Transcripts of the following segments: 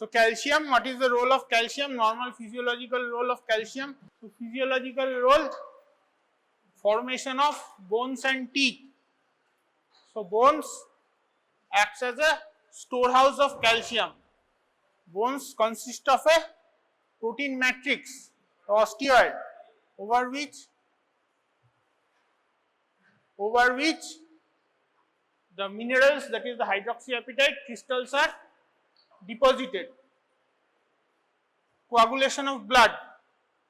So calcium, what is the role of calcium? Normal physiological role of calcium. So physiological role, formation of bones and teeth. So bones acts as a storehouse of calcium. Bones consist of a protein matrix, osteoid, over which the minerals, that is the hydroxyapatite crystals, are deposited. Coagulation of blood,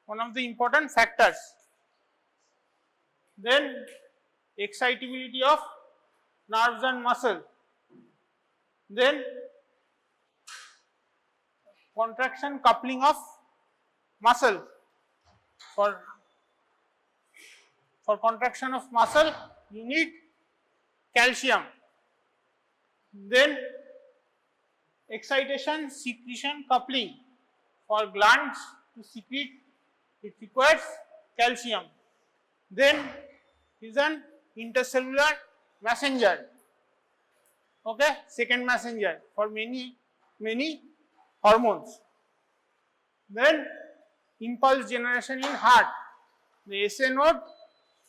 one of the important factors. Then excitability of nerves and muscle. Then contraction coupling of muscle. For contraction of muscle, you need calcium. Then excitation, secretion, coupling. For glands to secrete, it requires calcium. Then is an intercellular messenger. Okay, second messenger for many hormones. Then impulse generation in heart. The SA node,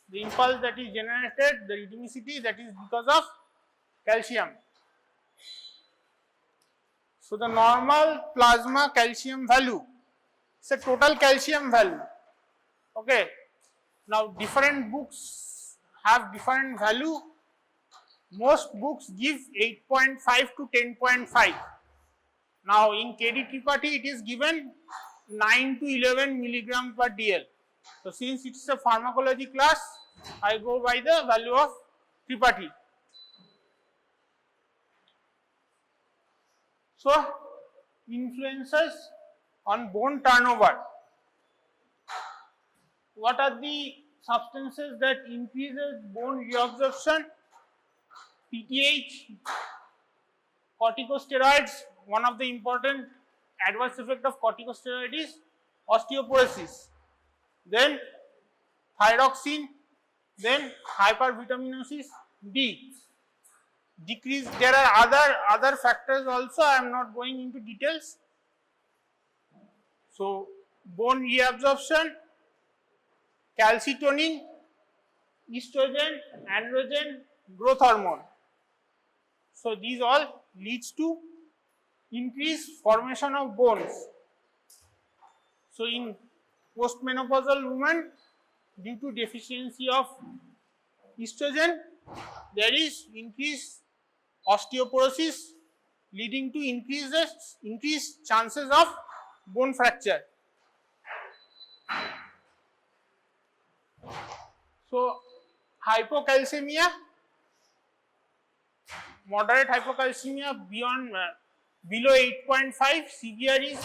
the impulse that is generated, the rhythmicity, that is because of calcium. So the normal plasma calcium value is a total calcium value. Okay. Now different books have different value. Most books give 8.5 to 10.5. Now in KD Tripathi it is given 9 to 11 milligram per dl. So since it is a pharmacology class, I go by the value of Tripathi. So influences on bone turnover. What are the substances that increases bone reabsorption? PTH, corticosteroids. One of the important adverse effect of corticosteroid is osteoporosis. Then thyroxine, then hypervitaminosis D. Decrease. There are other factors also. I am not going into details. So bone reabsorption, calcitonin, estrogen, androgen, growth hormone. So these all leads to increased formation of bones. So in postmenopausal women, due to deficiency of estrogen, there is increased osteoporosis, leading to increased chances of bone fracture. So hypocalcemia, moderate hypocalcemia below 8.5, severe is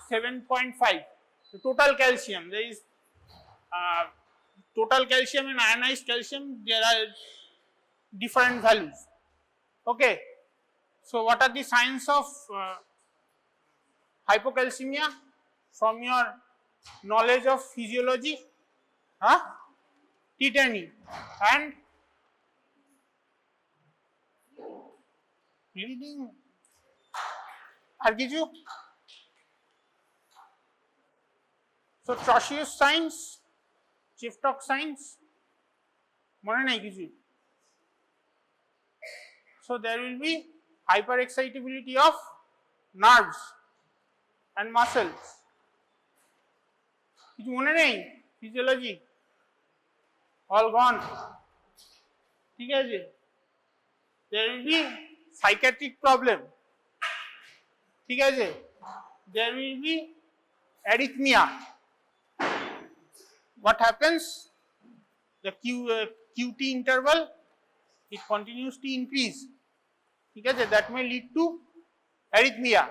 7.5. The total calcium, there is total calcium and ionized calcium, there are different values. Okay. So what are the signs of hypocalcemia from your knowledge of physiology? Tetany and bleeding. Argiju. So Trocheus signs, Chiftock signs, mone nai kichu. So there will be hyperexcitability of nerves and muscles. Kichu mone nai physiology. All gone. ठीक है जी. There will be psychiatric problem. ठीक है जी. There will be arrhythmia. What happens? The QT interval, it continues to increase. ठीक है जी. That may lead to arrhythmia.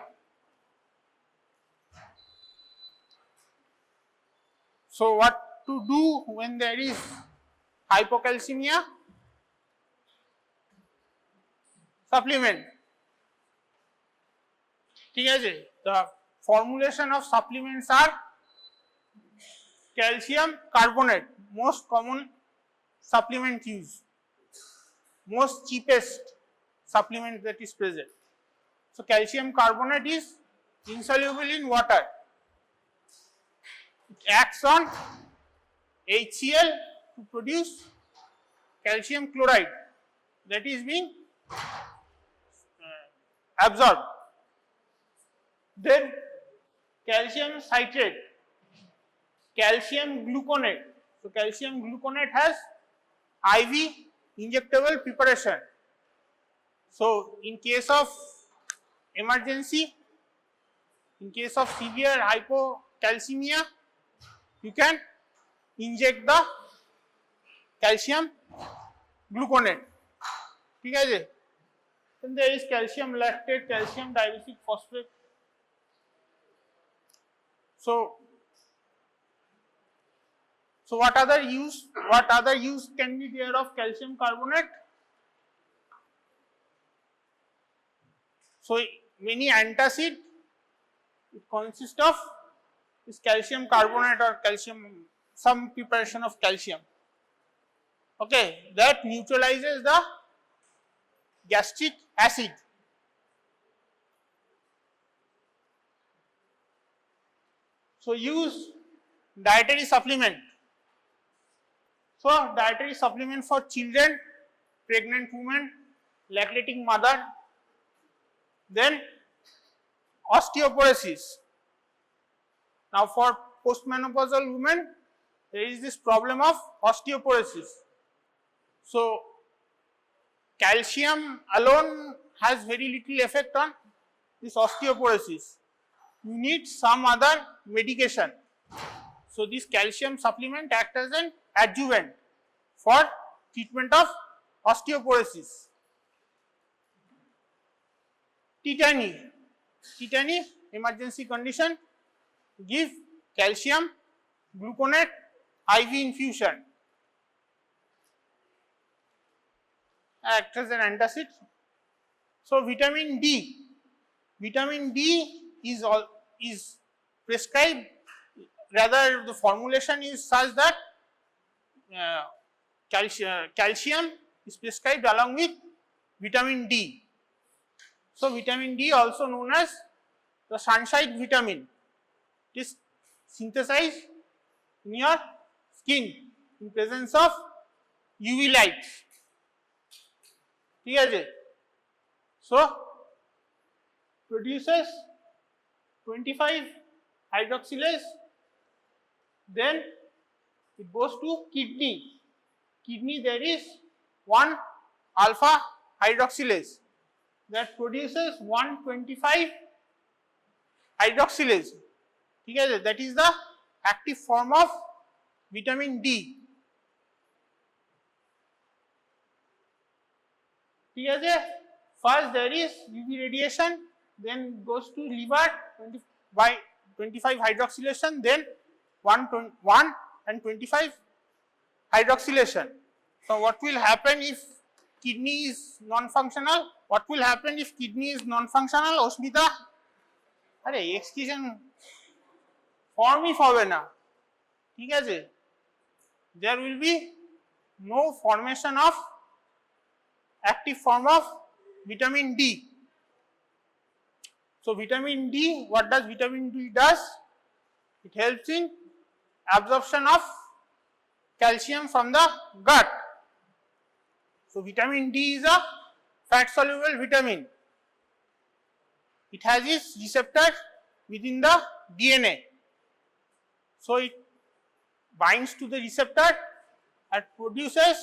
So what to do when there is hypocalcemia? Supplement. ठीक है जी. The formulation of supplements are calcium carbonate, most common supplement used, most cheapest supplement that is present. So calcium carbonate is insoluble in water. It acts on HCl to produce calcium chloride that is being absorbed. Then calcium citrate, calcium gluconate. So calcium gluconate has IV injectable preparation. So in case of emergency, in case of severe hypocalcemia, you can inject the calcium gluconate. ठीक है जी? Then there is calcium lactate, calcium dilutic phosphate. So what other use can be there of calcium carbonate? So many antacid, it consists of this calcium carbonate or calcium, some preparation of calcium. Okay, that neutralizes the gastric acid. So use dietary supplement. So dietary supplement for children, pregnant women, lactating mother. Then osteoporosis. Now for postmenopausal women, there is this problem of osteoporosis. So calcium alone has very little effect on this osteoporosis. You need some other medication. So this calcium supplement acts as an adjuvant for treatment of osteoporosis. Tetany, emergency condition, give calcium gluconate IV infusion. Acts as an antacid. So vitamin D is prescribed, rather the formulation is such that calcium is prescribed along with vitamin D. So vitamin D, also known as the sunshine vitamin, it is synthesized in your skin in presence of UV light. ठीक है जी? So produces 25 hydroxylase, then it goes to kidney. Kidney, there is 1 alpha hydroxylase that produces 125 hydroxylase. ठीक है? That is the active form of vitamin D. ठीक है? First there is UV radiation, then goes to liver by 25 hydroxylation, then 1 and 25 hydroxylation. So what will happen if kidney is non-functional? What will happen if kidney is non-functional? Osmita, अरे excretion form ही হবে না, ঠিক আছে? There will be no formation of active form of vitamin D. So vitamin D, what does vitamin D does? It helps in absorption of calcium from the gut. So vitamin D is a fat soluble vitamin. It has its receptor within the DNA. So it binds to the receptor and produces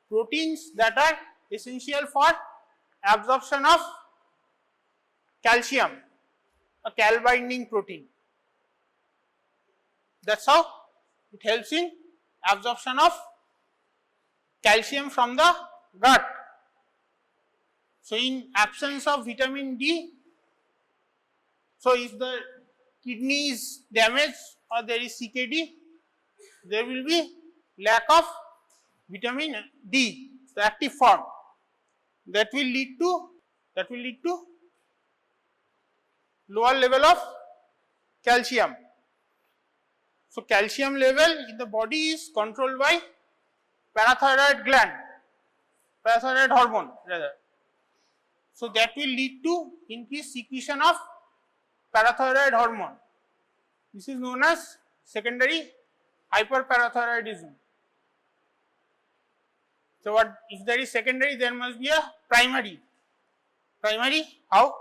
proteins that are essential for absorption of calcium, a cal binding protein. That's how it helps in absorption of calcium from the gut. So in absence of vitamin D, so if the kidney is damaged or there is CKD, there will be lack of vitamin D, the active form. That will lead to lower level of calcium. So calcium level in the body is controlled by parathyroid gland, parathyroid hormone rather. So that will lead to increased secretion of parathyroid hormone. This is known as secondary hyperparathyroidism. So what if there is secondary, there must be a primary. Primary how?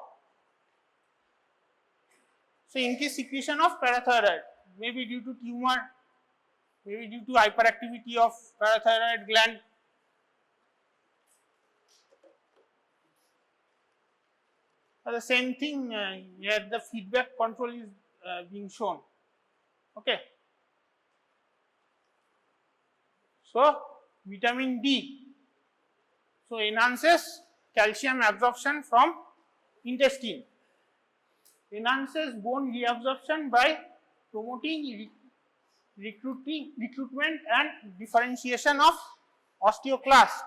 So increased secretion of parathyroid, maybe due to tumor, maybe due to hyperactivity of parathyroid gland. The same thing here, the feedback control is being shown. Okay. So vitamin D, so enhances calcium absorption from intestine, enhances bone reabsorption by promoting recruitment and differentiation of osteoclast.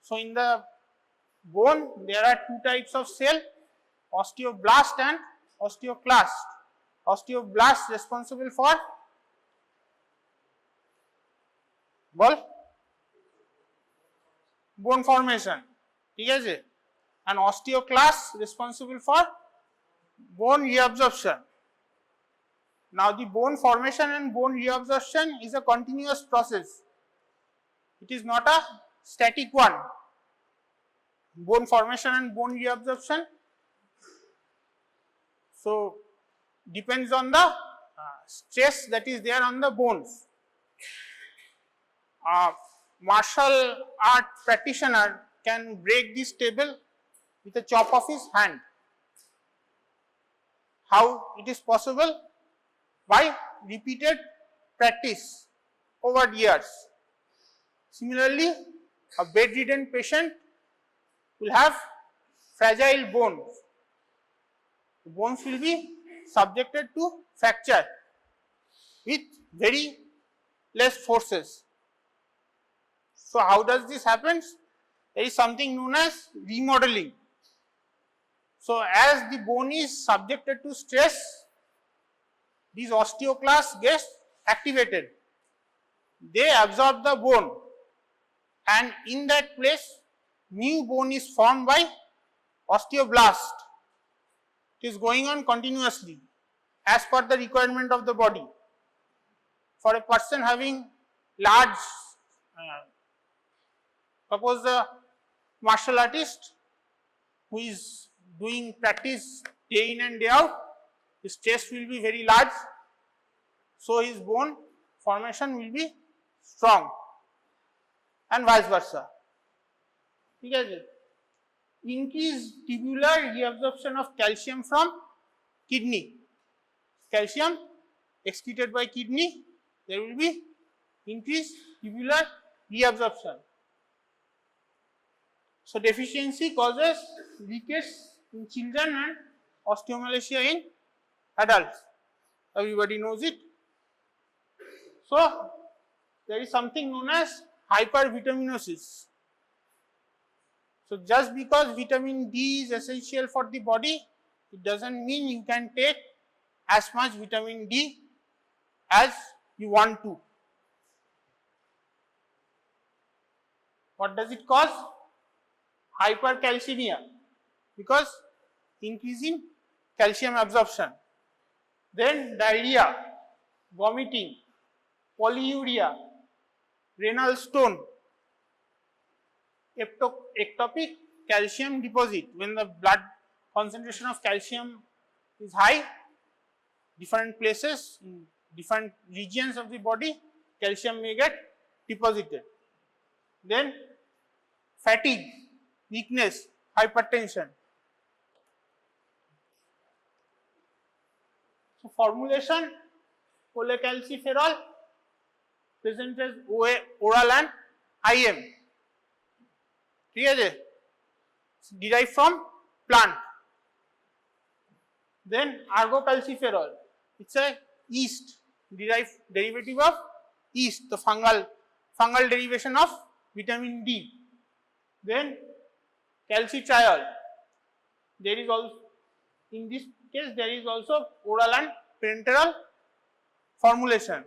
So in the bone there are two types of cell, osteoblast and osteoclast. Osteoblast responsible for bone formation, ठीक है जी, and osteoclast responsible for bone reabsorption. Now the bone formation and bone reabsorption is a continuous process. It is not a static one. Bone formation and bone reabsorption, so depends on the stress that is there on the bones. Martial art practitioner can break this table with a chop of his hand. How it is possible? By repeated practice over years. Similarly, a bedridden patient will have fragile bones. The bones will be subjected to fracture with very less forces. So how does this happen? There is something known as remodeling. So as the bone is subjected to stress, these osteoclasts get activated. They absorb the bone, and in that place new bone is formed by osteoblast. It is going on continuously as per the requirement of the body. For a person having large, suppose the martial artist who is doing practice day in and day out, his chest will be very large, so his bone formation will be strong, and vice versa. Okay. Increased tubular reabsorption of calcium from kidney. Calcium excreted by kidney, there will be increased tubular reabsorption. So deficiency causes leakage in children and osteomalacia in adults. Everybody knows it. So there is something known as hypervitaminosis. So just because vitamin D is essential for the body, it doesn't mean you can take as much vitamin D as you want to. What does it cause? Hypercalcemia, because increase in calcium absorption. Then diarrhea, vomiting, polyuria, renal stone, ectopic calcium deposit. When the blood concentration of calcium is high, different places, in different regions of the body, calcium may get deposited. Then fatigue, weakness, hypertension. So formulation, cholecalciferol present as oral and IM. Derived from plant. Then argocalciferol, it's a yeast, derivative of yeast, the fungal derivation of vitamin D. Then calcitriol, there is also, in this case there is also oral and parenteral formulations.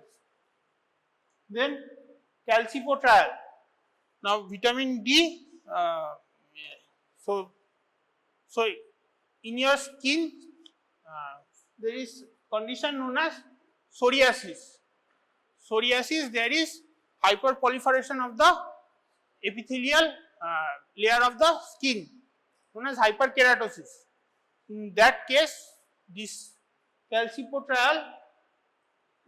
Then calcipotriol. Now vitamin D, so in your skin there is condition known as psoriasis. Psoriasis, there is hyperproliferation of the epithelial layer of the skin known as hyperkeratosis. In that case, this calcipotriol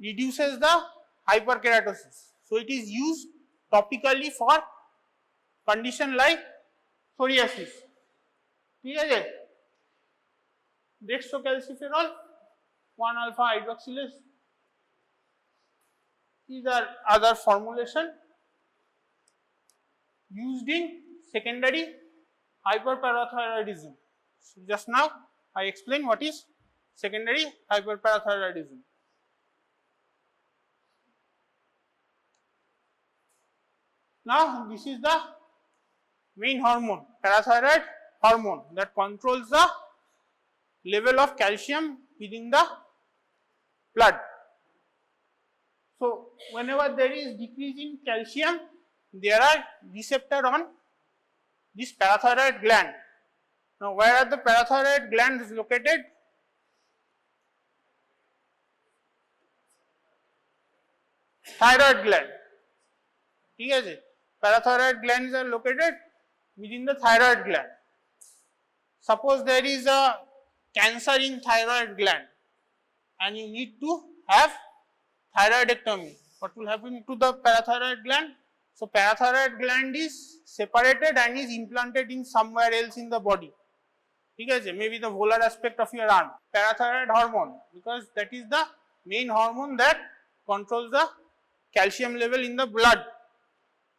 reduces the hyperkeratosis. So, it is used topically for condition like psoriasis. ठीक है जी? Dextrocalciferol, 1-alpha hydroxylase. These are other formulation used in secondary hyperparathyroidism. So, just now I explained what is secondary hyperparathyroidism. Now, this is the main hormone, parathyroid hormone, that controls the level of calcium within the blood. So, whenever there is decrease in calcium, there are receptor on this parathyroid gland. Now, where are the parathyroid glands located? Thyroid gland. ठीक है जी? Parathyroid glands are located within the thyroid gland. Suppose there is a cancer in thyroid gland and you need to have thyroidectomy. What will happen to the parathyroid gland? So, parathyroid gland is separated and is implanted in somewhere else in the body. ठीक है जी? Maybe the volar aspect of your arm. Parathyroid hormone, because that is the main hormone that controls the calcium level in the blood.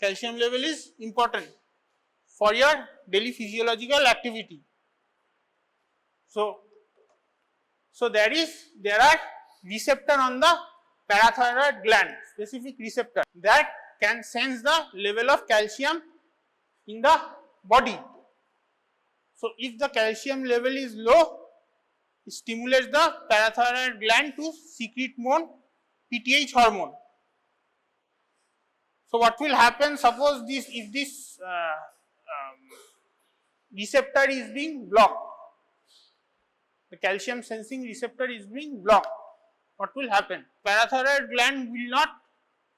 Calcium level is important for your daily physiological activity. So there are receptor on the parathyroid gland, specific receptor that can sense the level of calcium in the body. So if the calcium level is low, it stimulates the parathyroid gland to secrete more PTH hormone. So what will happen, suppose if this receptor is being blocked, the calcium sensing receptor is being blocked, what will happen? Parathyroid gland will not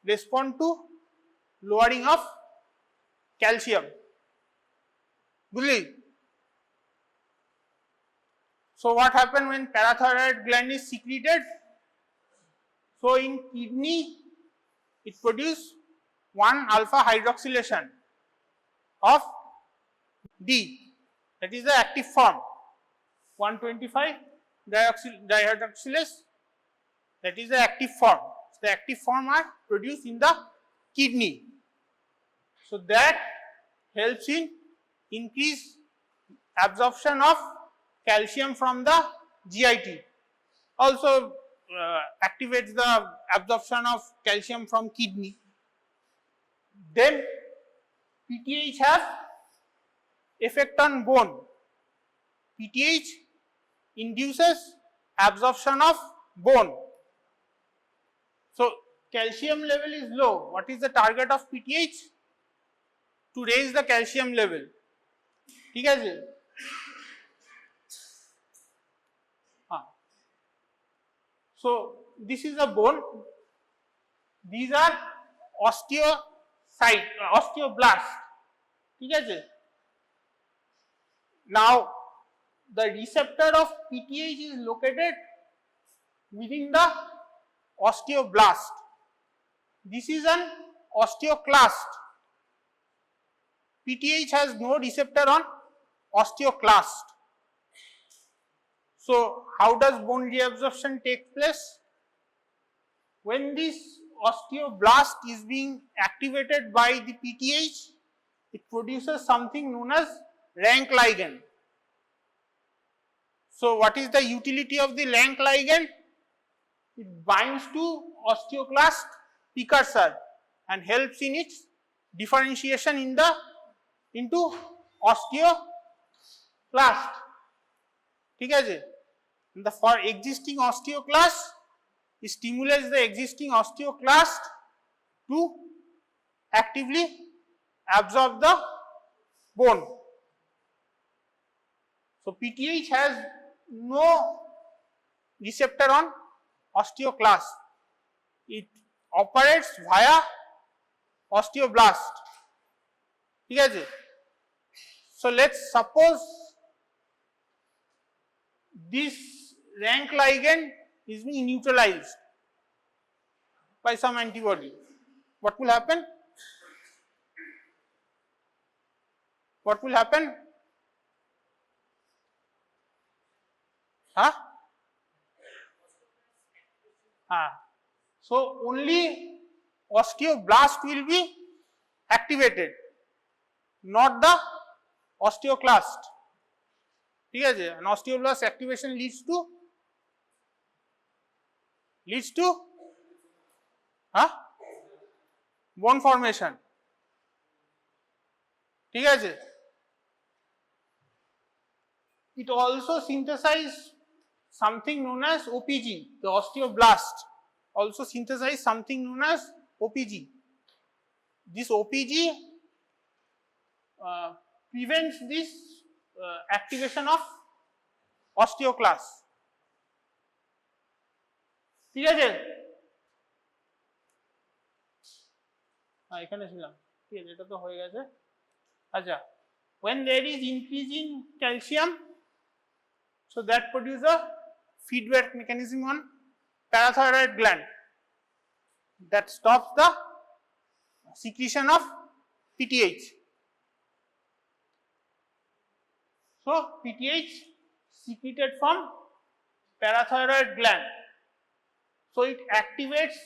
respond to lowering of calcium. Bully. So what happens when parathyroid gland is secreted? So in kidney, it produces 1-alpha hydroxylation of D, that is the active form, 125 dihydroxylase, that is the active form. So the active form are produced in the kidney. So that helps in increase absorption of calcium from the GIT. Also activates the absorption of calcium from kidney. Then PTH has effect on bone. PTH induces absorption of bone. So calcium level is low. What is the target of PTH? To raise the calcium level. ठीक है जी? So this is a bone. These are osteoblast. ठीक है जी? Now the receptor of PTH is located within the osteoblast. This is an osteoclast. PTH has no receptor on osteoclast. So how does bone reabsorption take place? When this osteoblast is being activated by the PTH, it produces something known as rank ligand. So what is the utility of the rank ligand? It binds to osteoclast precursor and helps in its differentiation into osteoclast. ठीक है जी? For existing osteoclast, it stimulates the existing osteoclast to actively absorb the bone. So PTH has no receptor on osteoclast. It operates via osteoblast. ঠিক আছে? So let's suppose this rank ligand is being neutralized by some antibody. What will happen? What will happen? Huh? So only osteoblast will be activated, not the osteoclast. ঠিক আছে? And osteoblast activation leads to bone formation. ঠিক আছে? It also synthesizes something known as OPG. The osteoblast also synthesize something known as OPG. This OPG prevents this activation of osteoclast. ঠিক আছে? এখানে ছিলাম, ঠিক আছে, এটা তো হয়ে গেছে। আচ্ছা, when there is increase in calcium, so that produces a feedback mechanism on parathyroid gland that stops the secretion of PTH. So PTH secreted from parathyroid gland, so it activates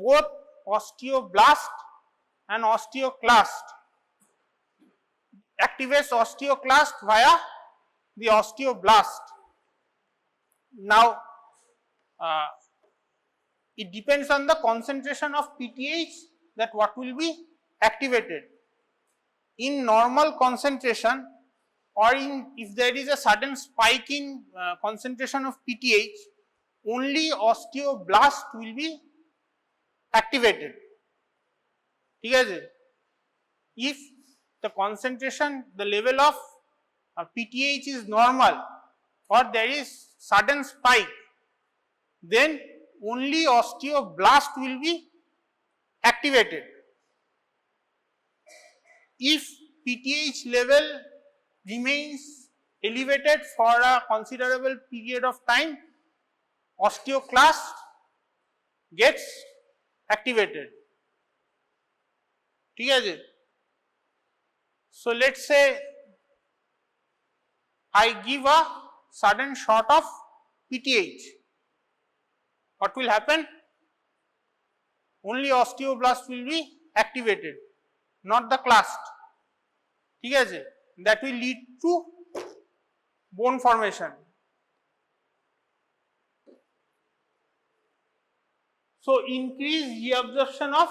both osteoblast and osteoclast. Activates osteoclast via the osteoblast. Now it depends on the concentration of PTH that what will be activated. In normal concentration, or if there is a sudden spike in concentration of PTH, only osteoblast will be activated. ঠিক আছে? If the concentration, the level of PTH is normal, or there is sudden spike, then only osteoblast will be activated. If PTH level remains elevated for a considerable period of time, osteoclast gets activated. ঠিক আছে? So let's say I give a sudden shot of PTH. What will happen? Only osteoblast will be activated, not the clast. ঠিক আছে? That will lead to bone formation. So increase reabsorption of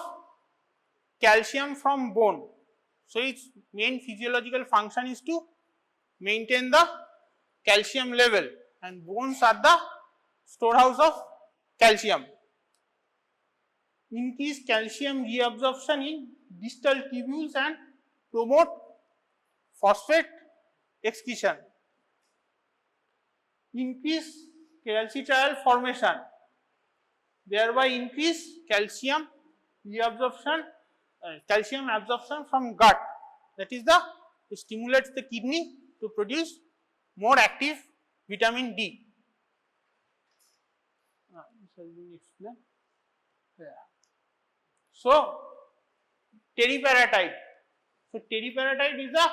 calcium from bone. So its main physiological function is to maintain the calcium level, and bones are the storehouse of calcium. Increase calcium reabsorption in distal tubules and promote phosphate excretion. Increase calcitriol formation, thereby increase calcium reabsorption, calcium absorption from gut. That is the, it stimulates the kidney to produce more active vitamin D. This has been explained. Yeah. So teriparatide. So teriparatide is a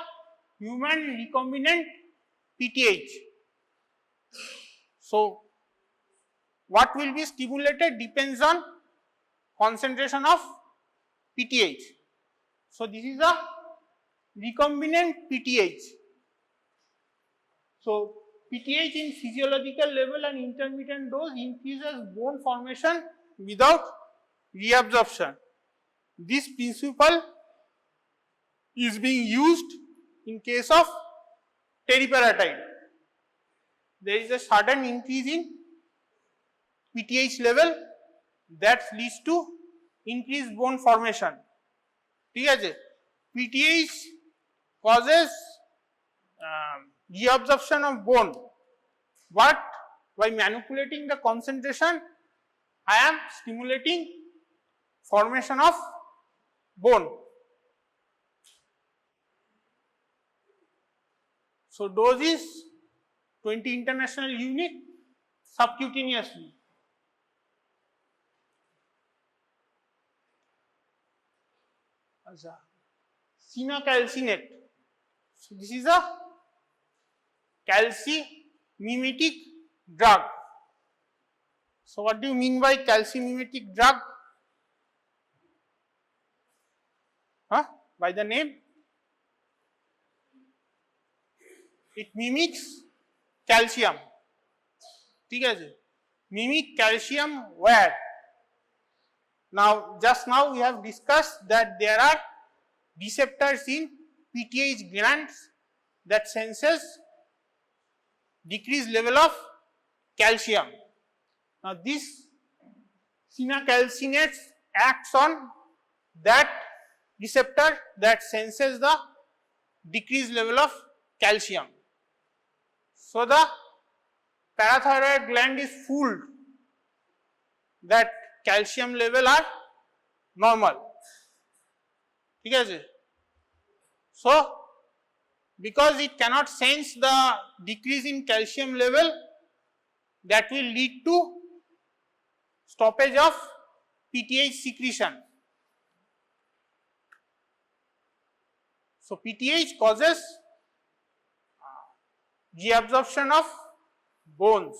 human recombinant PTH. So what will be stimulated depends on concentration of PTH. So this is a recombinant PTH. So PTH in physiological level and intermittent dose increases bone formation without reabsorption. This principle is being used in case of teriparatide. There is a sudden increase in PTH level that leads to increased bone formation. ঠিক আছে? PTH causes reabsorption of bone, but by manipulating the concentration, I am stimulating formation of bone. So dose is 20 international unit subcutaneously. Cinacalcinate. So this is a calcimimetic drug. So what do you mean by calcimimetic drug? By the name, it mimics calcium. ठीक है जी? Mimic calcium where? Now, just now we have discussed that there are receptors in PTH glands that senses decreased level of calcium. Now, this cinacalcinates acts on that receptor that senses the decreased level of calcium. So, the parathyroid gland is fooled that calcium level are normal. ठीक है जी? So, because it cannot sense the decrease in calcium level, that will lead to stoppage of PTH secretion. So, PTH causes reabsorption of bones.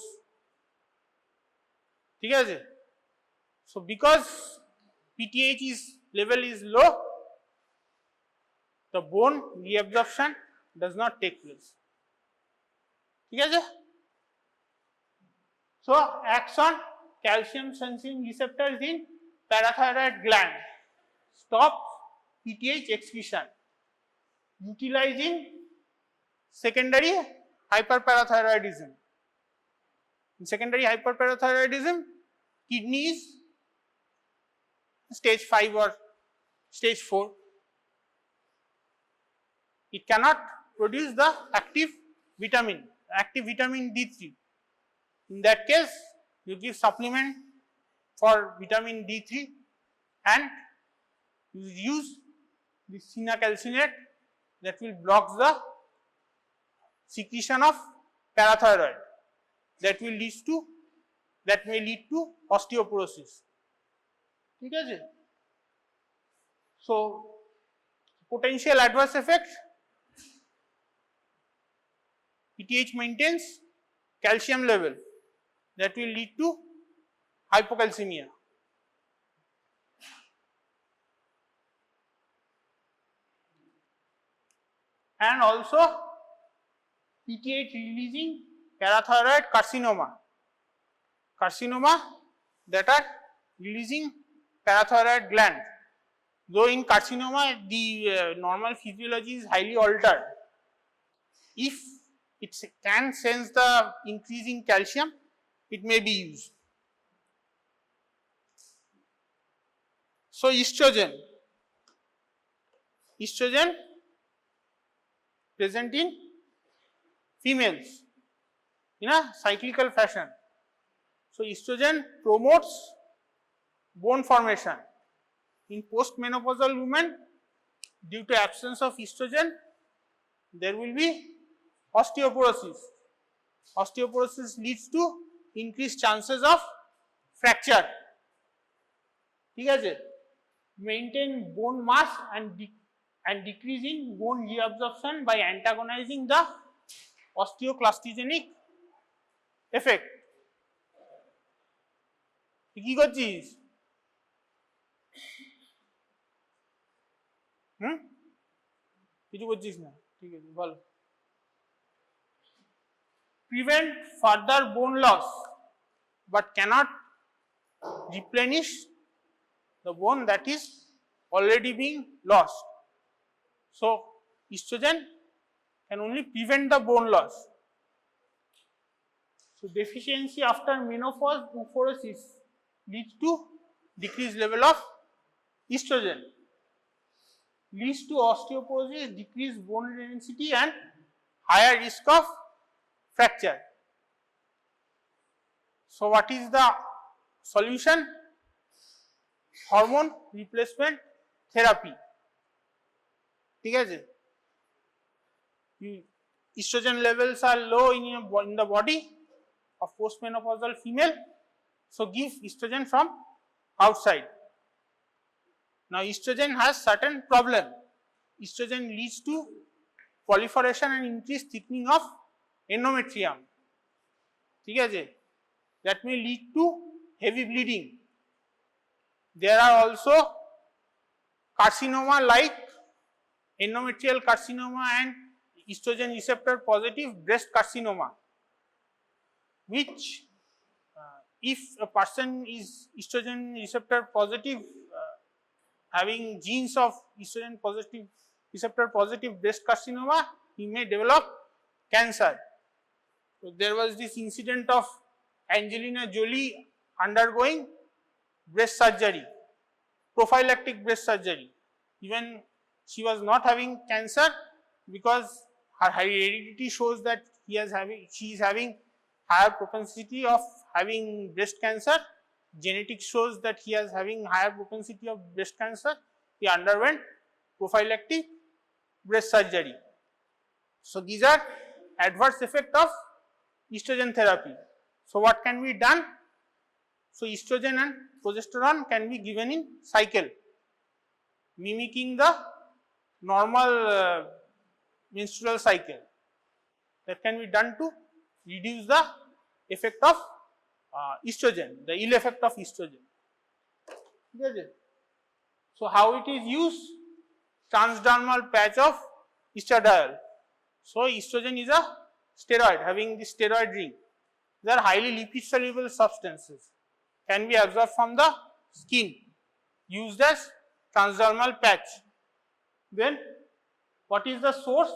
ठीक है जी? So, because PTH level is low, the bone reabsorption does not take place. ठीक है जी? So, acts on calcium sensing receptors in parathyroid gland, stops PTH excretion, utilizing secondary hyperparathyroidism. In secondary hyperparathyroidism, kidney is stage 5 or stage 4. It cannot produce the active vitamin D3. In that case, you give supplement for vitamin D3 and you use the cinacalcinate that will block the secretion of parathyroid. That may lead to osteoporosis. ठीक है जी? So, potential adverse effect, PTH maintains calcium level, that will lead to hypocalcemia. And also PTH releasing parathyroid carcinoma that are releasing parathyroid gland. Though in carcinoma the normal physiology is highly altered, if it can sense the increase in calcium, it may be used. So, estrogen present in females in a cyclical fashion. So, estrogen promotes bone formation. In post-menopausal women, due to absence of estrogen, there will be osteoporosis. Osteoporosis leads to increased chances of fracture. ठीक है जी? Maintain bone mass and decreasing bone reabsorption by antagonizing the osteoclastigenic effect. কি করছিস? কিছু করছিস না? ঠিক আছে, বল। Prevent further bone loss, but cannot replenish the bone that is already being lost. So, estrogen can only prevent the bone loss. So, deficiency after menopause oophoresis leads to decreased level of estrogen, leads to osteoporosis, decreased bone density and higher risk of fracture. So what is the solution? Hormone replacement therapy. ঠিক আছে, estrogen levels are low in the body of postmenopausal female, so give estrogen from outside. Now estrogen has certain problem. Estrogen leads to proliferation and increased thickening of endometrium. ঠিক আছে, that may lead to heavy bleeding. There are also carcinoma like endometrial carcinoma and estrogen receptor positive breast carcinoma, which if a person is estrogen receptor positive, having genes of estrogen positive receptor positive breast carcinoma, he may develop cancer. So there was this incident of Angelina Jolie undergoing breast surgery, prophylactic breast surgery. Even she was not having cancer because her heredity shows that she is having higher propensity of having breast cancer. Genetics shows that he is having higher propensity of breast cancer. He underwent prophylactic breast surgery. So these are adverse effect of estrogen therapy. So what can be done? So estrogen and progesterone can be given in cycle, mimicking the normal menstrual cycle. That can be done to reduce the effect of estrogen, the ill effect of estrogen. So how it is used? Transdermal patch of estradiol. So estrogen is a steroid, having the steroid ring. They are highly lipid soluble substances, can be absorbed from the skin, used as transdermal patch. Then what is the source?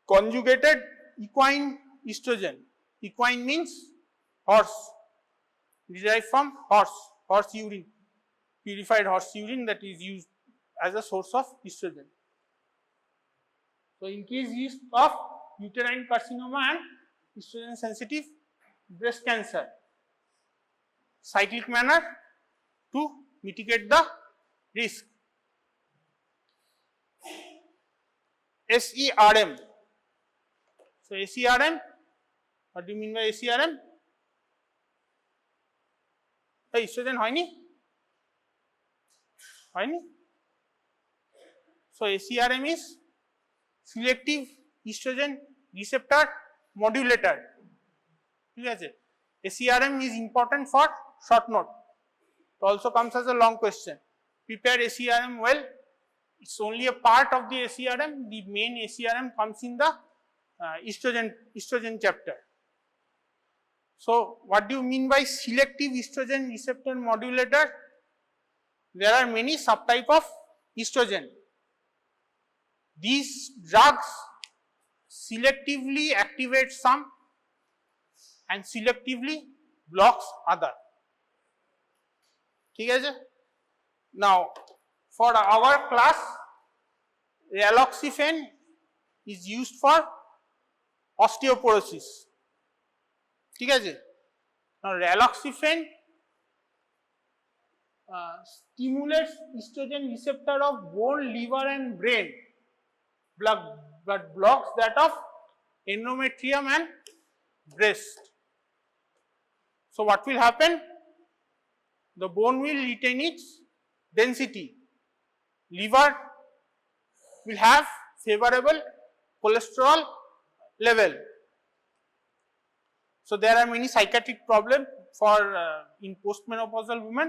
Conjugated equine estrogen. Equine means horse, derived from horse urine, purified horse urine, that is used as a source of estrogen. So increased risk of uterine carcinoma and estrogen sensitive breast cancer. Cyclic manner to mitigate the risk. SERM. So SERM, what do you mean by SERM? Estrogen হয়নি? So SERM is selective estrogen receptor modulator. ঠিক আছে, SERM is important for short note. It also comes as a long question. Prepare SERM well. It's only a part of the SERM. The main SERM comes in the estrogen chapter. So what do you mean by selective estrogen receptor modulator? There are many subtype of estrogen. These drugs selectively activate some and selectively blocks other. ঠিক আছে? Now for our class, raloxifene is used for osteoporosis. ঠিক আছে? Now raloxifene stimulates estrogen receptor of bone, liver and brain, but blocks that of endometrium and breast. So what will happen? The bone will retain its density. Liver will have favorable cholesterol level. So there are many psychiatric problems for in postmenopausal women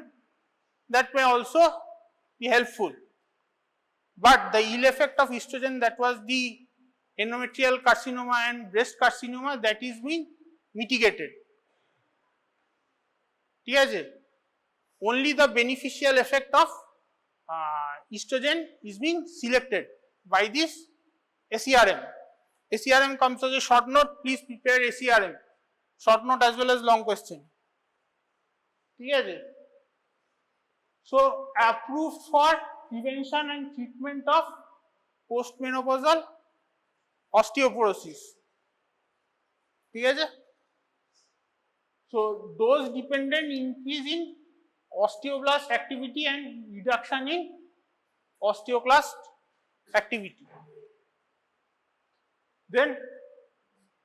that may also be helpful. But the ill effect of estrogen, that was the endometrial carcinoma and breast carcinoma, that is being mitigated. ঠিক আছে? Only the beneficial effect of estrogen is being selected by this SERM. SERM comes as a short note. Please prepare SERM, short note as well as long question. ঠিক আছে? So approved for prevention and treatment of postmenopausal osteoporosis. ঠিক আছে? So dose dependent increase in osteoblast activity and reduction in osteoclast activity. Then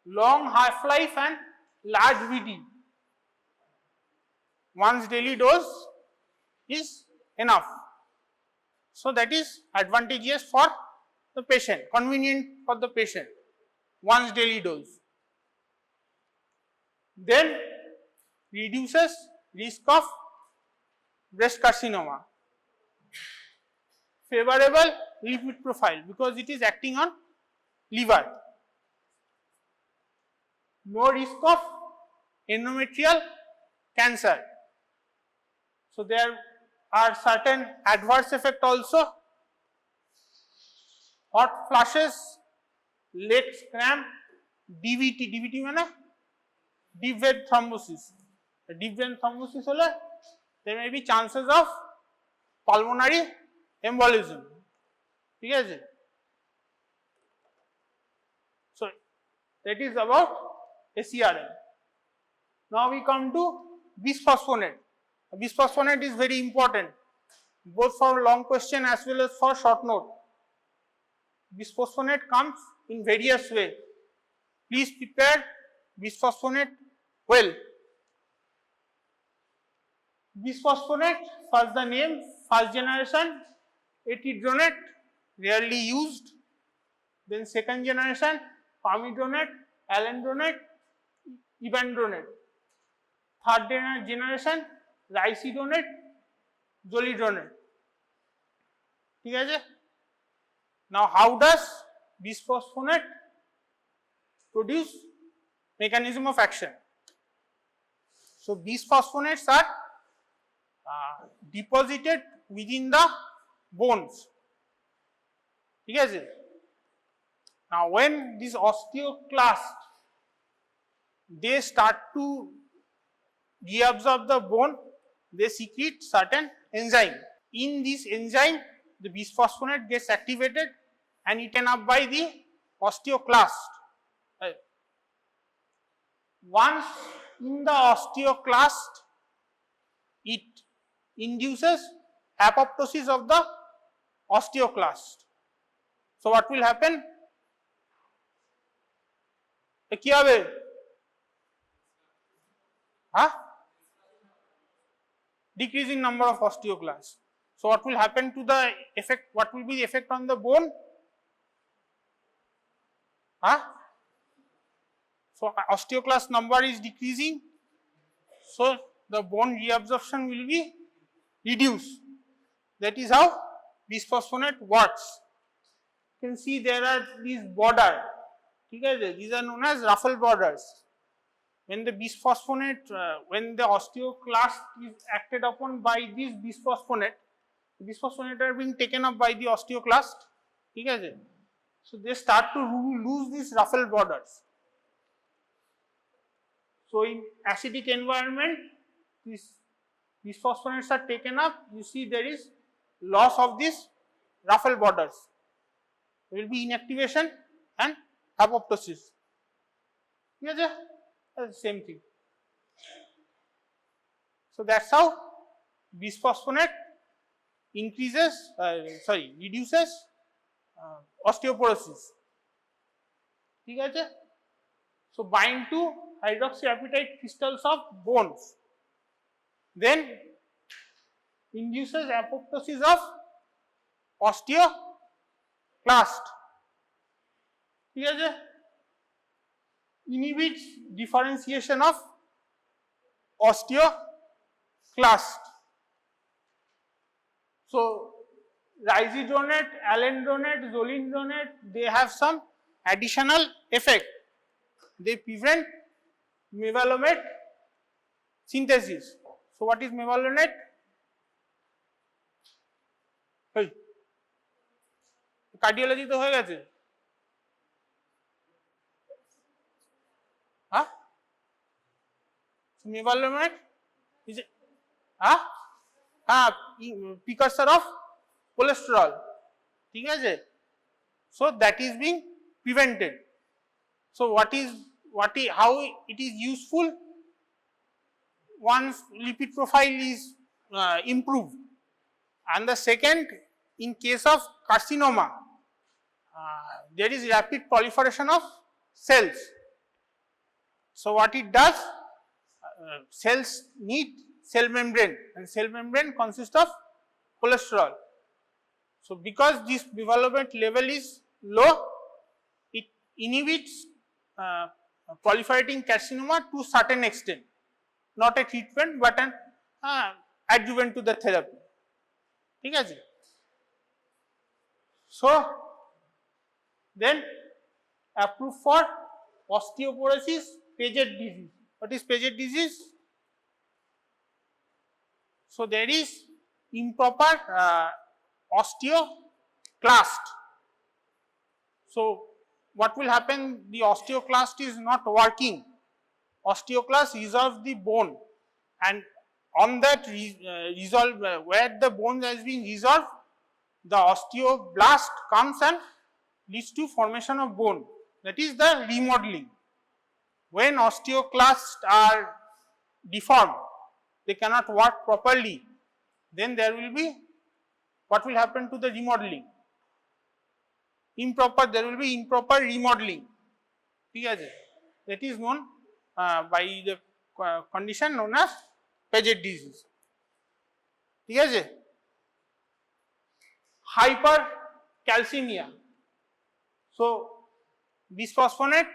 long half-life and large VD. Once daily dose is enough. So that is advantageous for the patient, convenient for the patient, once daily dose. Then reduces risk of breast carcinoma. Favorable lipid profile because it is acting on liver. No risk of endometrial cancer. So there are certain adverse effects also. Hot flushes, legs cramp, DVT. DVT means deep vein thrombosis. Deep vein thrombosis hole there may be chances of pulmonary embolism. ঠিক আছে? So that is about SERM. Now we come to bisphosphonate. Bisphosphonate is very important both for long question as well as for short note. Bisphosphonate comes in various ways. Please prepare bisphosphonate well. Bisphosphonate, first the name, first generation, etidronate, rarely used. Then second generation, palmidronate, alendronate, ibandronate. Third generation, ricidronate, zoledronate. ঠিক আছে? Now how does bisphosphonate produce mechanism of action? So bisphosphonates are deposited within the bones. ঠিক আছে? Now when this osteoclast they start to reabsorb the bone, they secrete certain enzyme. In this enzyme, the bisphosphonate gets activated and eaten up by the osteoclast. Once in the osteoclast, it induces apoptosis of the osteoclast. So what will happen? কি হবে? Decrease in number of osteoclasts. So what will happen to the effect? What will be the effect on the bone? So osteoclast number is decreasing. So the bone reabsorption will be reduced. That is how bisphosphonate works. You can see there are these borders. These are known as ruffle borders. When the bisphosphonate, when the osteoclast is acted upon by this bisphosphonate, the bisphosphonate are being taken up by the osteoclast. So they start to lose these ruffle borders. So in acidic environment, these bisphosphonates are taken up. You see there is loss of these ruffle borders. There will be inactivation and apoptosis. Same thing. So that's how bisphosphonate reduces osteoporosis. So bind to hydroxyapatite crystals of bones. Then induces apoptosis of osteoclast. Inhibits differentiation of osteoclast. So ricidronate, alendronate, zoledronate, they have some additional effect. They prevent mevalonate synthesis. So what is mevalonate? Cardiology to hoye geche. So mevalonate is precursor of cholesterol. So that is being prevented. So how it is useful? one's lipid profile is improved, and the second, in case of carcinoma, there is rapid proliferation of cells. So what it does, cells need cell membrane, and cell membrane consists of cholesterol. So because this development level is low, it inhibits proliferating carcinoma to certain extent, not a treatment but an adjuvant to the therapy. ঠিক আছে? So then approved for osteoporosis, Paget disease. What is Paget disease? So there is improper osteoclast. So what will happen? The osteoclast is not working. Osteoclast resolves the bone, and on that where the bone has been resolved, the osteoblast comes and leads to formation of bone. That is the remodeling. When osteoclasts are deformed, they cannot work properly, then there will be, what will happen to the remodeling? There will be improper remodeling. That is known by the condition known as Paget disease. Hypercalcemia. So bisphosphonate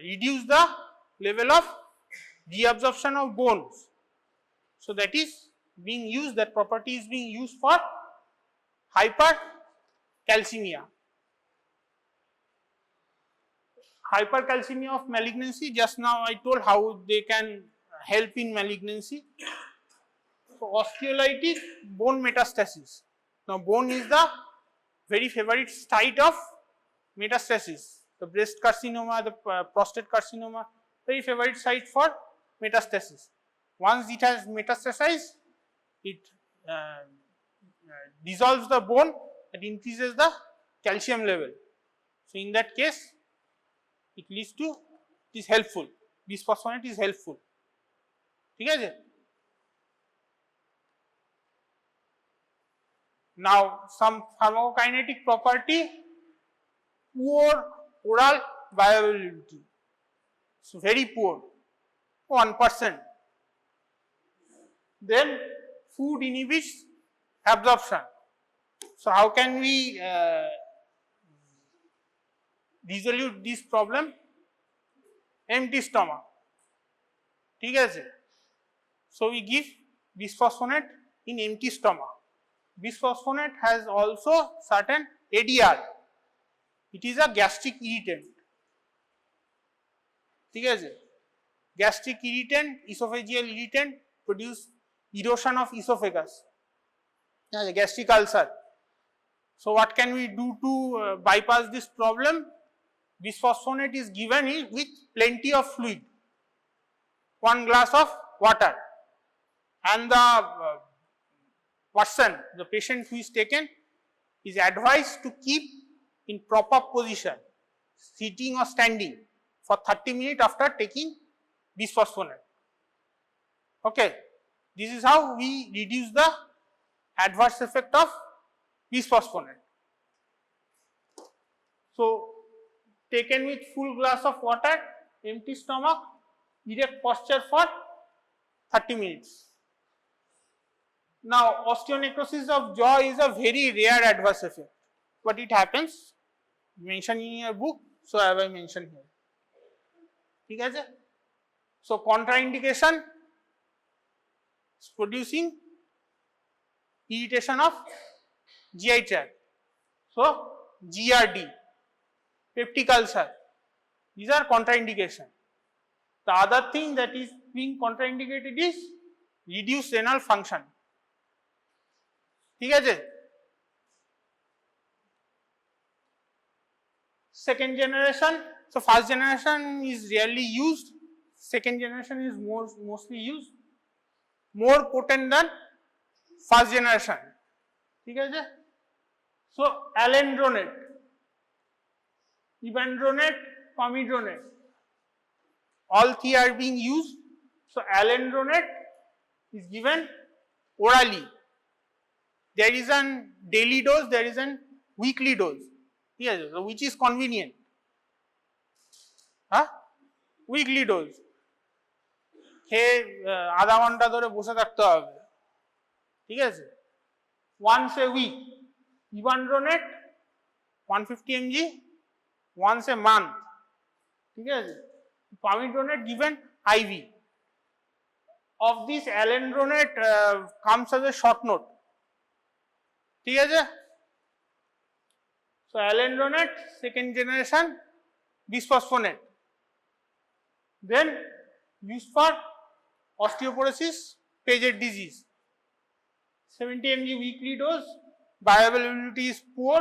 reduce the level of reabsorption of bones. So that is being used, that property is being used for hypercalcemia. Hypercalcemia of malignancy, just now I told how they can help in malignancy. So osteolytic bone metastasis. Now bone is the very favorite site of metastasis. The breast carcinoma, the prostate carcinoma, very favorite site for metastasis. Once it has metastasized, it dissolves the bone and increases the calcium level. So in that case, it leads to, it is helpful. Bisphosphonate is helpful. Now some pharmacokinetic property, poor oral bioavailability. So very poor, 1%. Then food inhibits absorption. So how can we resolve this problem? Empty stomach. So we give bisphosphonate in empty stomach. Bisphosphonate has also certain ADR. It is a gastric irritant. Gastric irritant, esophageal irritant produce erosion of esophagus, gastric ulcer. So what can we do to bypass this problem? Bisphosphonate is given with plenty of fluid, 1 glass of water, and the person, the patient who is taken, is advised to keep in proper position, sitting or standing, for 30 minutes after taking bisphosphonate. Okay, this is how we reduce the adverse effect of bisphosphonate. So taken with full glass of water, empty stomach, erect posture for 30 minutes. Now osteonecrosis of jaw is a very rare adverse effect, but it happens, mentioned in your book, so I have mentioned here. So contraindication is producing irritation of GI tract. So GRD, peptic ulcer, these are contraindication. The other thing that is being contraindicated is reduced renal function. Second generation, so first generation is rarely used, second generation is mostly used, more potent than first generation. So alendronate, ivandronate, pomidronate. all three are being used. So alendronate is given orally. There is a daily dose, there is a weekly dose. Yes, so which is convenient? Weekly dose. খেয়ে আধা ঘন্টা ধরে বসে থাকতে হবে, ঠিক আছে? Once a week. Ivandronate 150 mg once a month, ঠিক আছে? Pamidronate given IV. Of this alendronate comes as a short note, ঠিক আছে? So alendronate second generation bisphosphonate, then used for osteoporosis, Paget disease. 70 mg weekly dose, bioavailability is poor,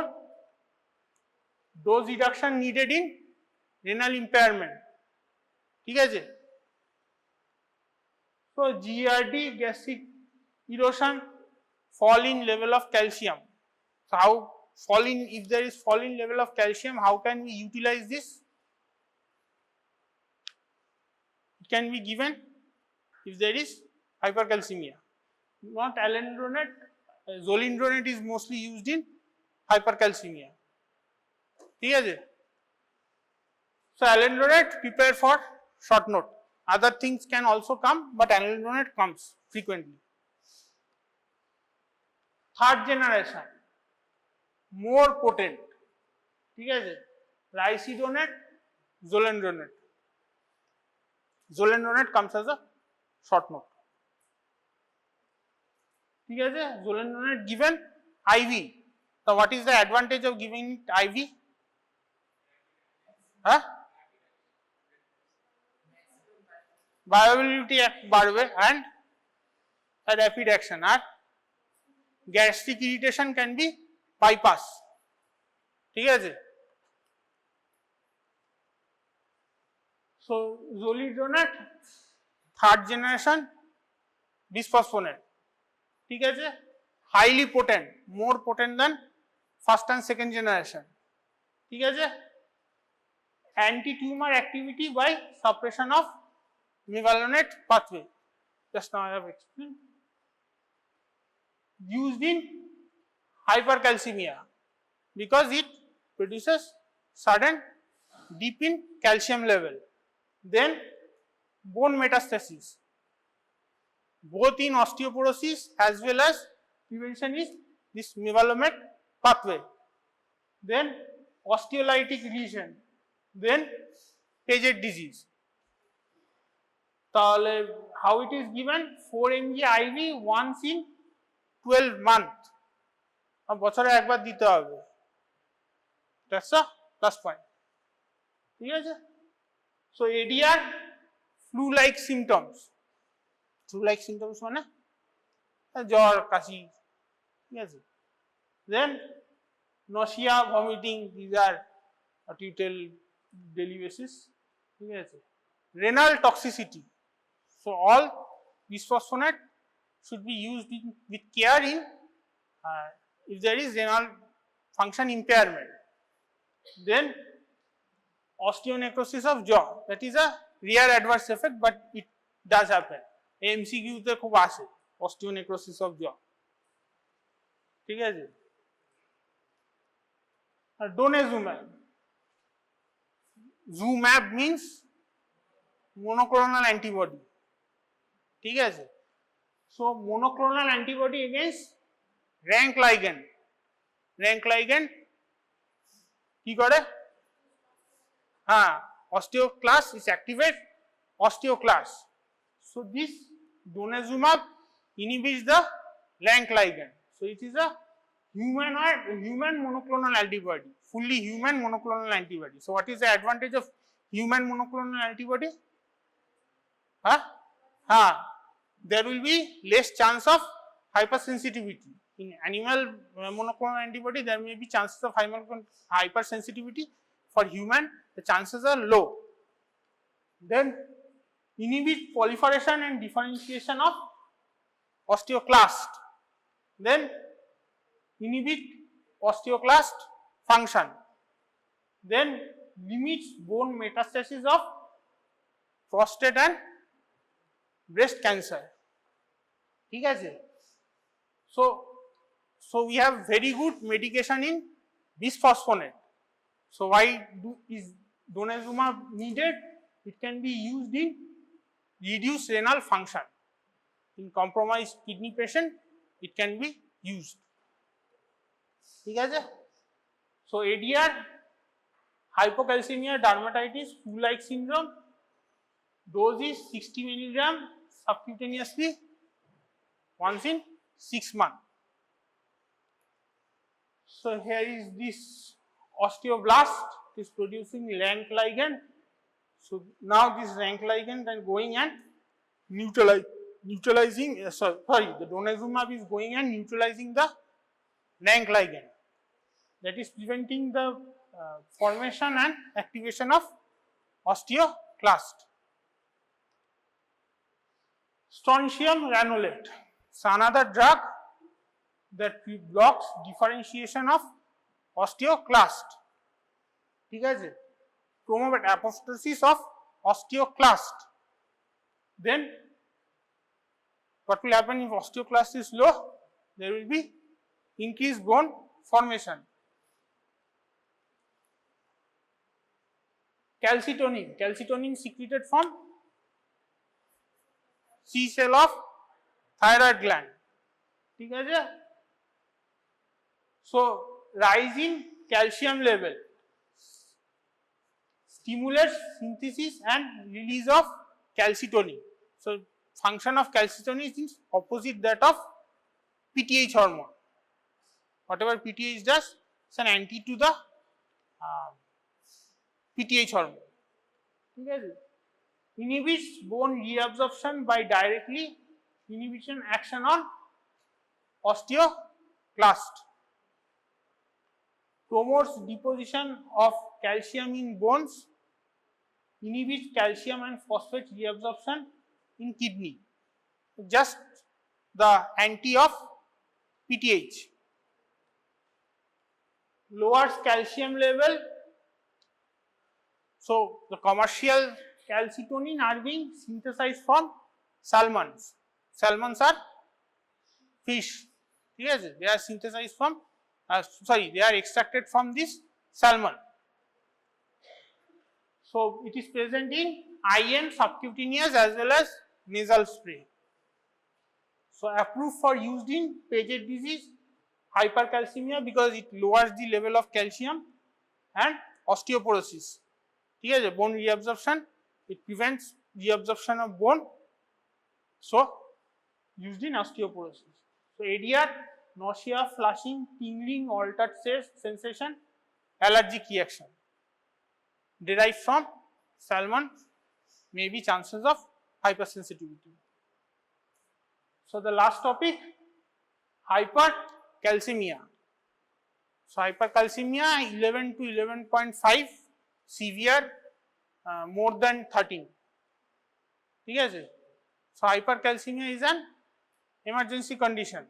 dose reduction needed in renal impairment, ঠিক আছে? So GERD, gastric erosion, fall in level of calcium. So how fall in, if there is fall in level of calcium, how can we utilize this? It can be given if there is hypercalcemia. Not alendronate, zolindronate is mostly used in hypercalcemia, ঠিক আছে? So alendronate prepare for short note. Other things can also come, but alendronate comes frequently. Third generation, more potent, ঠিক আছে? Ricidronate, zolindronate. Zolindronate comes as a short note, ঠিক আছে? Zolindronate given IV. So what is the advantage of giving it IV? Bioavailability বাড়বে and a rapid action, R gastric irritation can be bypass, ঠিক আছে? So zolindronate third generation bisphosphonate, ঠিক আছে? Highly potent, more potent than first and second generation, ঠিক আছে? Anti-tumor activity by suppression of mevalonate pathway, just now I have explained. Used in hypercalcemia because it produces sudden dip in calcium level. Then bone metastasis, both in osteoporosis as well as prevention is this mevalonate pathway. Then osteolytic lesion, then Paget disease. তাহলে how it is given? 4 mg IV once in 12 months. বছরে একবার দিতে হবে, that's a plus point, ঠিক আছে? So ADR, flu-like symptoms. Flu-like symptoms মানে জ্বর, কাশি, ঠিক আছে? Then nausea, vomiting, these are acute daily basis, ঠিক আছে? Renal toxicity. So all bisphosphonate should be used with care in if there is renal function impairment. Then osteonecrosis of jaw, that is a rare adverse effect, but it does happen. MCQ তে খুব আসে osteonecrosis of jaw, ঠিক আছে? আর Denosumab. Zumab means monoclonal antibody, ঠিক আছে? So monoclonal antibody against rank ligand. Rank ligand কি করে? Osteoclast is activate osteoclast. So this Denosumab inhibits the rank ligand. So it is a human monoclonal antibody, fully human monoclonal antibody. So what is the advantage of human monoclonal antibody? There will be less chance of hypersensitivity. In animal monoclonal antibody, there may be chances of hypersensitivity. For human, the chances are low. Then inhibit proliferation and differentiation of osteoclast. Then inhibit osteoclast function. Then limits bone metastasis of prostate and breast cancer. ঠিক আছে? So we have very good medication in bisphosphonate. So why is Denosumab needed? It can be used in reduced renal function. In compromised kidney patient, it can be used. ঠিক আছে? So ADR, hypocalcemia, dermatitis, flu-like syndrome, dose is 60 mg subcutaneously once in 6 months. So here is this osteoblast is producing rank ligand. So now this rank ligand is going and neutralizing, the Denosumab is going and neutralizing the rank ligand. That is preventing the formation and activation of osteoclast. Strontium ranolate. So another drug that blocks differentiation of osteoclast. ঠিক আছে? Promote apoptosis of osteoclast. Then what will happen if osteoclast is low? There will be increased bone formation. Calcitonin secreted from C cell of thyroid gland. ঠিক আছে? So rise in calcium level stimulates synthesis and release of calcitonin. So function of calcitonin is opposite that of PTH hormone. Whatever PTH does, it's an anti to the PTH hormone. ঠিক আছে? Inhibits bone reabsorption by directly inhibition action on osteoclast. Promotes deposition of calcium in bones, inhibits calcium and phosphate reabsorption in kidney. Just the anti of PTH. Lowers calcium level. So the commercial calcitonin are being synthesized from salmons. Salmons are fish. Yes, they are synthesized from, they are extracted from this salmon. So it is present in IM subcutaneous as well as nasal spray. So approved for used in Paget disease, hypercalcemia because it lowers the level of calcium, and osteoporosis. ঠিক আছে? Bone reabsorption, it prevents reabsorption of bone. So used in osteoporosis. So ADR, nausea, flushing, tingling, altered sensation, allergic reaction. Derived from salmon, may be chances of hypersensitivity. So the last topic, hypercalcemia. So hypercalcemia 11 to 11.5, severe, more than 13. ঠিক আছে? So hypercalcemia is an emergency condition.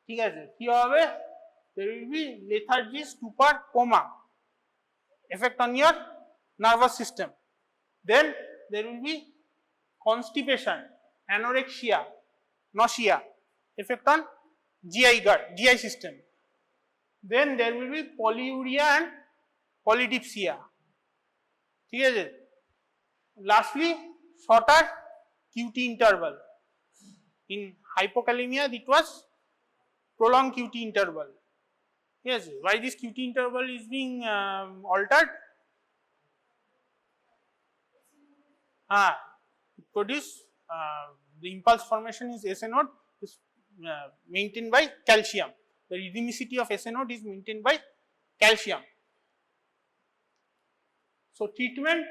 ঠিক আছে? কি হবে? There will be lethargy, stupor, coma, effect on your nervous system. Then there will be constipation, anorexia, nausea, effect on GI system. Then there will be polyuria and polydipsia. ঠিক আছে? Lastly, shorter QT interval. In hypokalemia, it was prolonged QT interval. Yes, why this QT interval is being altered? Produce the impulse formation is SA node is maintained by calcium. The rhythmicity of SA node is maintained by calcium. So treatment,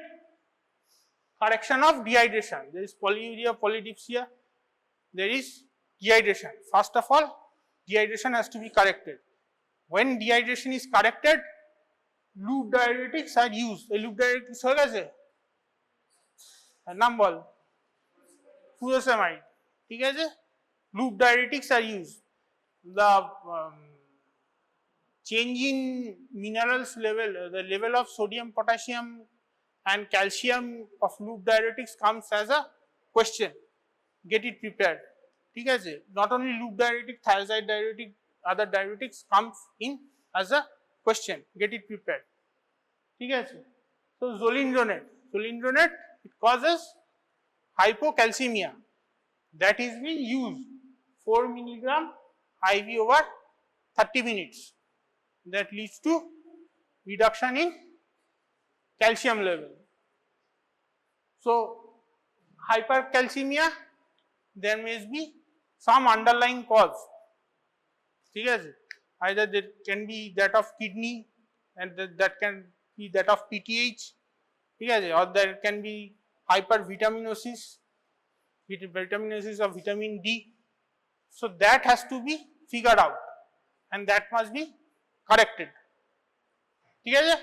correction of dehydration. There is polyuria, polydipsia. There is dehydration. First of all, dehydration has to be corrected. When dehydration is corrected, loop diuretics are used. A loop diuretics হয়ে গেছে? নাম বল। Furosemide. ঠিক আছে? Loop diuretics are used. The change in minerals level, the level of sodium, potassium and calcium of loop diuretics comes as a question. Get it prepared. ঠিক আছে, not only loop diuretic, thiazide diuretic, other diuretics comes in as a question. Get it prepared. ঠিক আছে, so zolinzonate, it causes hypocalcemia. That is being used 4 milligram IV over 30 minutes. That leads to reduction in calcium level. So hypercalcemia, there may be some underlying cause. ঠিক আছে, either there can be that of kidney and that can be that of PTH, ঠিক আছে, or there can be hypervitaminosis, vitaminosis of vitamin D. So that has to be figured out and that must be corrected. ঠিক আছে।